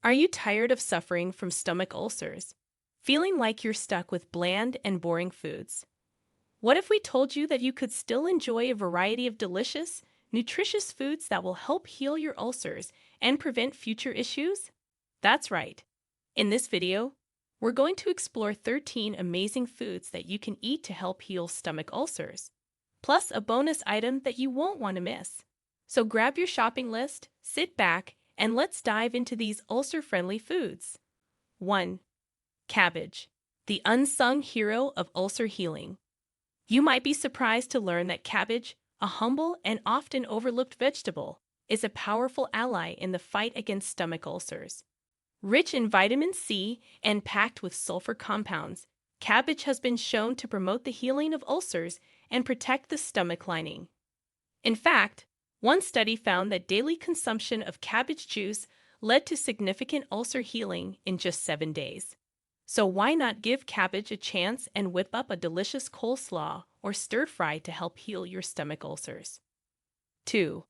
Are you tired of suffering from stomach ulcers? Feeling like you're stuck with bland and boring foods? What if we told you that you could still enjoy a variety of delicious, nutritious foods that will help heal your ulcers and prevent future issues? That's right. In this video, we're going to explore 13 amazing foods that you can eat to help heal stomach ulcers, plus a bonus item that you won't want to miss. So grab your shopping list, sit back, and let's dive into these ulcer-friendly foods. 1. Cabbage, the unsung hero of ulcer healing. You might be surprised to learn that cabbage, a humble and often overlooked vegetable, is a powerful ally in the fight against stomach ulcers. Rich in vitamin C and packed with sulfur compounds, cabbage has been shown to promote the healing of ulcers and protect the stomach lining. In fact, one study found that daily consumption of cabbage juice led to significant ulcer healing in just 7 days. So why not give cabbage a chance and whip up a delicious coleslaw or stir fry to help heal your stomach ulcers? 2.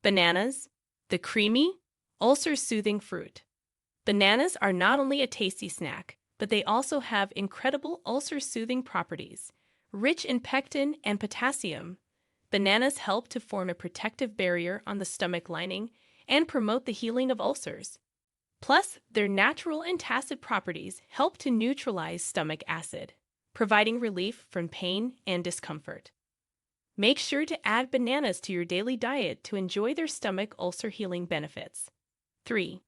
Bananas, the creamy, ulcer-soothing fruit. Bananas are not only a tasty snack, but they also have incredible ulcer-soothing properties. Rich in pectin and potassium, bananas help to form a protective barrier on the stomach lining and promote the healing of ulcers. Plus, their natural antacid properties help to neutralize stomach acid, providing relief from pain and discomfort. Make sure to add bananas to your daily diet to enjoy their stomach ulcer healing benefits. 3.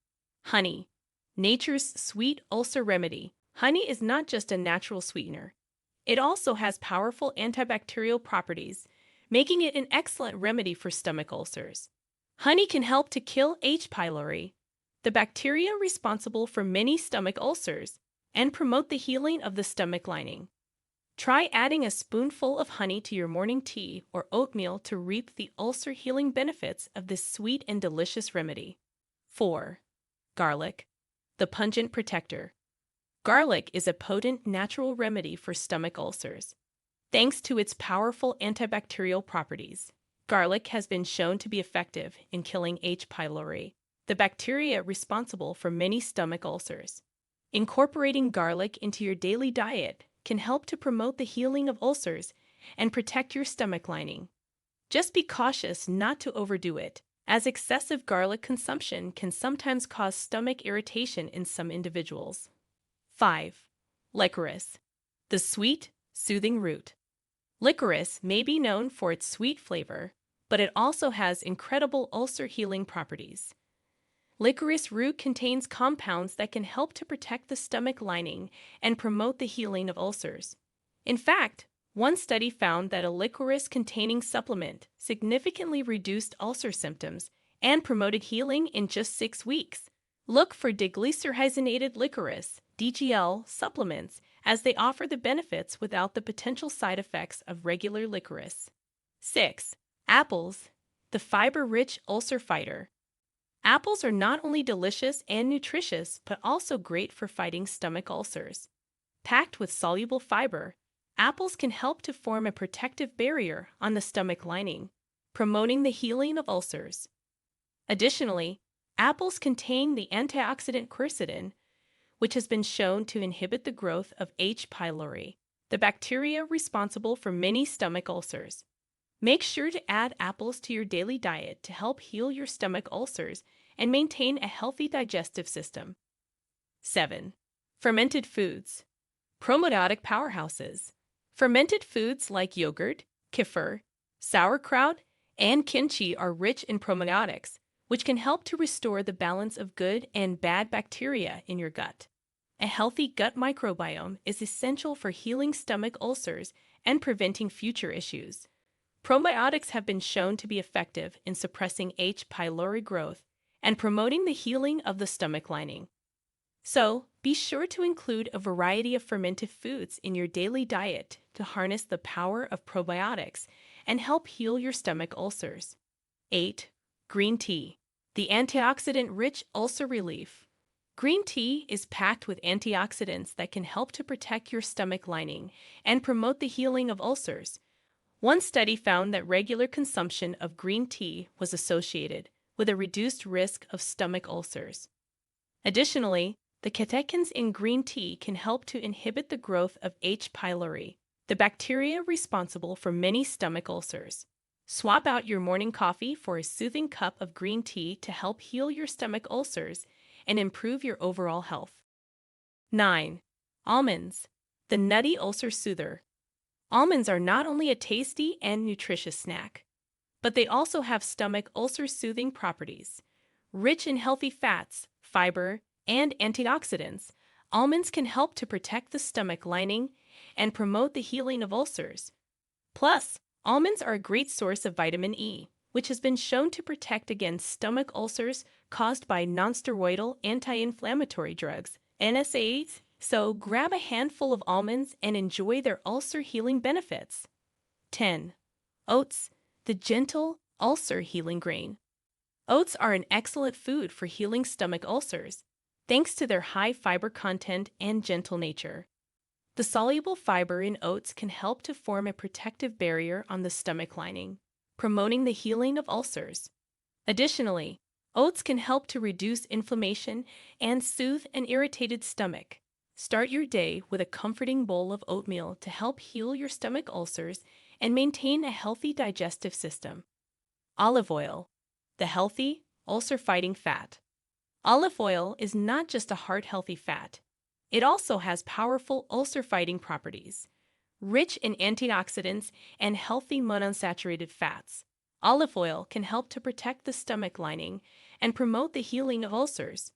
Honey, nature's sweet ulcer remedy. Honey is not just a natural sweetener. It also has powerful antibacterial properties, making it an excellent remedy for stomach ulcers. Honey can help to kill H. pylori, the bacteria responsible for many stomach ulcers, and promote the healing of the stomach lining. Try adding a spoonful of honey to your morning tea or oatmeal to reap the ulcer healing benefits of this sweet and delicious remedy. 4. Garlic, the pungent protector. Garlic is a potent natural remedy for stomach ulcers. Thanks to its powerful antibacterial properties, garlic has been shown to be effective in killing H. pylori, the bacteria responsible for many stomach ulcers. Incorporating garlic into your daily diet can help to promote the healing of ulcers and protect your stomach lining. Just be cautious not to overdo it, as excessive garlic consumption can sometimes cause stomach irritation in some individuals. 5. Licorice, the sweet, soothing root. Licorice may be known for its sweet flavor, but it also has incredible ulcer healing properties. Licorice root contains compounds that can help to protect the stomach lining and promote the healing of ulcers. In fact, one study found that a licorice-containing supplement significantly reduced ulcer symptoms and promoted healing in just 6 weeks. Look for deglycyrrhizated licorice (DGL) supplements, as they offer the benefits without the potential side effects of regular licorice. 6. Apples, the fiber-rich ulcer fighter. Apples are not only delicious and nutritious, but also great for fighting stomach ulcers. Packed with soluble fiber, apples can help to form a protective barrier on the stomach lining, promoting the healing of ulcers. Additionally, apples contain the antioxidant quercetin, which has been shown to inhibit the growth of H. pylori, the bacteria responsible for many stomach ulcers. Make sure to add apples to your daily diet to help heal your stomach ulcers and maintain a healthy digestive system. 7. Fermented foods. Probiotic powerhouses. Fermented foods like yogurt, kefir, sauerkraut, and kimchi are rich in probiotics, which can help to restore the balance of good and bad bacteria in your gut. A healthy gut microbiome is essential for healing stomach ulcers and preventing future issues. Probiotics have been shown to be effective in suppressing H. pylori growth and promoting the healing of the stomach lining. So, be sure to include a variety of fermented foods in your daily diet to harness the power of probiotics and help heal your stomach ulcers. 8. Green tea, the antioxidant-rich ulcer relief. Green tea is packed with antioxidants that can help to protect your stomach lining and promote the healing of ulcers. One study found that regular consumption of green tea was associated with a reduced risk of stomach ulcers. Additionally, the catechins in green tea can help to inhibit the growth of H. pylori, the bacteria responsible for many stomach ulcers. Swap out your morning coffee for a soothing cup of green tea to help heal your stomach ulcers and improve your overall health. 9. Almonds, the Nutty Ulcer-Soother. Almonds are not only a tasty and nutritious snack, but they also have stomach ulcer-soothing properties. Rich in healthy fats, fiber, and antioxidants, almonds can help to protect the stomach lining and promote the healing of ulcers. Plus, almonds are a great source of vitamin E, which has been shown to protect against stomach ulcers caused by nonsteroidal anti-inflammatory drugs, NSAIDs. So grab a handful of almonds and enjoy their ulcer healing benefits. 10. Oats, the gentle ulcer healing grain. Oats are an excellent food for healing stomach ulcers, thanks to their high fiber content and gentle nature. The soluble fiber in oats can help to form a protective barrier on the stomach lining, promoting the healing of ulcers. Additionally, oats can help to reduce inflammation and soothe an irritated stomach. Start your day with a comforting bowl of oatmeal to help heal your stomach ulcers and maintain a healthy digestive system. Olive oil, the healthy, ulcer-fighting fat. Olive oil is not just a heart-healthy fat. It also has powerful ulcer-fighting properties. Rich in antioxidants and healthy monounsaturated fats, olive oil can help to protect the stomach lining and promote the healing of ulcers.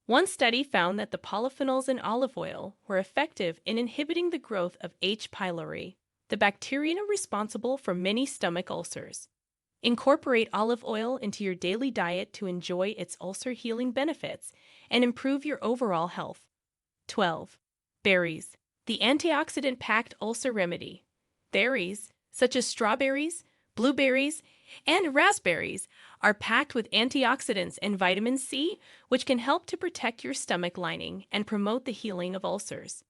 One study found that the polyphenols in olive oil were effective in inhibiting the growth of H. pylori, the bacteria responsible for many stomach ulcers. Incorporate olive oil into your daily diet to enjoy its ulcer healing benefits and improve your overall health. 12. Berries, the antioxidant-packed ulcer remedy. Berries, such as strawberries, blueberries, and raspberries, are packed with antioxidants and vitamin C, which can help to protect your stomach lining and promote the healing of ulcers.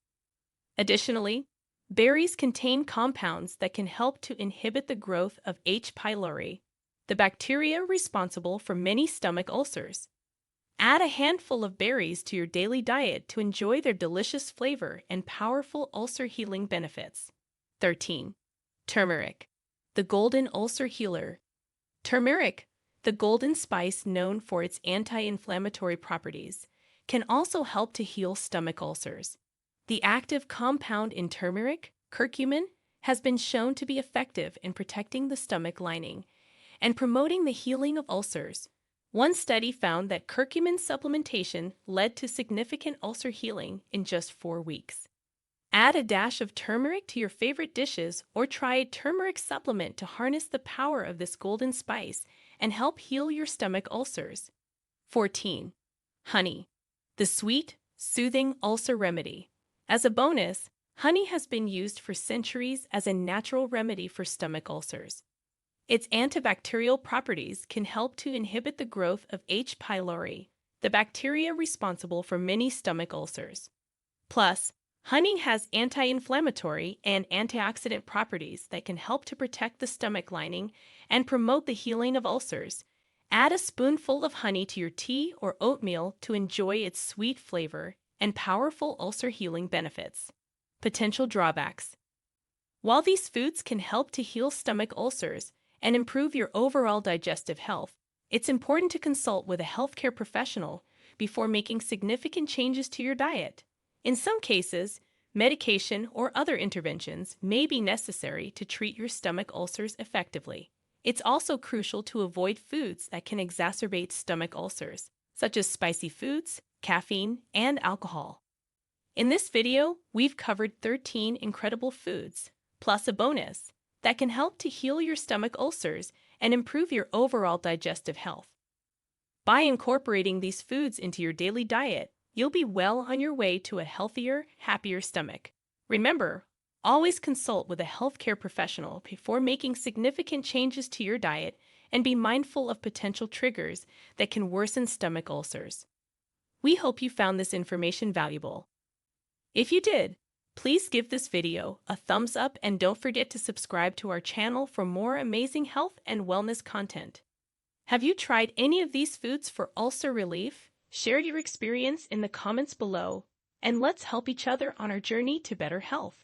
Additionally, berries contain compounds that can help to inhibit the growth of H. pylori, the bacteria responsible for many stomach ulcers. Add a handful of berries to your daily diet to enjoy their delicious flavor and powerful ulcer healing benefits. 13. Turmeric, the golden ulcer healer. Turmeric, the golden spice known for its anti-inflammatory properties, can also help to heal stomach ulcers. The active compound in turmeric, curcumin, has been shown to be effective in protecting the stomach lining and promoting the healing of ulcers. One study found that curcumin supplementation led to significant ulcer healing in just 4 weeks. Add a dash of turmeric to your favorite dishes or try a turmeric supplement to harness the power of this golden spice and help heal your stomach ulcers. 14. Honey, the sweet, soothing ulcer remedy. As a bonus, honey has been used for centuries as a natural remedy for stomach ulcers. Its antibacterial properties can help to inhibit the growth of H. pylori, the bacteria responsible for many stomach ulcers. Plus, honey has anti-inflammatory and antioxidant properties that can help to protect the stomach lining and promote the healing of ulcers. Add a spoonful of honey to your tea or oatmeal to enjoy its sweet flavor and powerful ulcer healing benefits. Potential drawbacks. While these foods can help to heal stomach ulcers and improve your overall digestive health, it's important to consult with a healthcare professional before making significant changes to your diet. In some cases, medication or other interventions may be necessary to treat your stomach ulcers effectively. It's also crucial to avoid foods that can exacerbate stomach ulcers, such as spicy foods, caffeine, and alcohol. In this video, we've covered 13 incredible foods, plus a bonus, that can help to heal your stomach ulcers and improve your overall digestive health. By incorporating these foods into your daily diet, you'll be well on your way to a healthier, happier stomach. Remember, always consult with a healthcare professional before making significant changes to your diet and be mindful of potential triggers that can worsen stomach ulcers. We hope you found this information valuable. If you did, please give this video a thumbs up and don't forget to subscribe to our channel for more amazing health and wellness content. Have you tried any of these foods for ulcer relief? Share your experience in the comments below, and let's help each other on our journey to better health.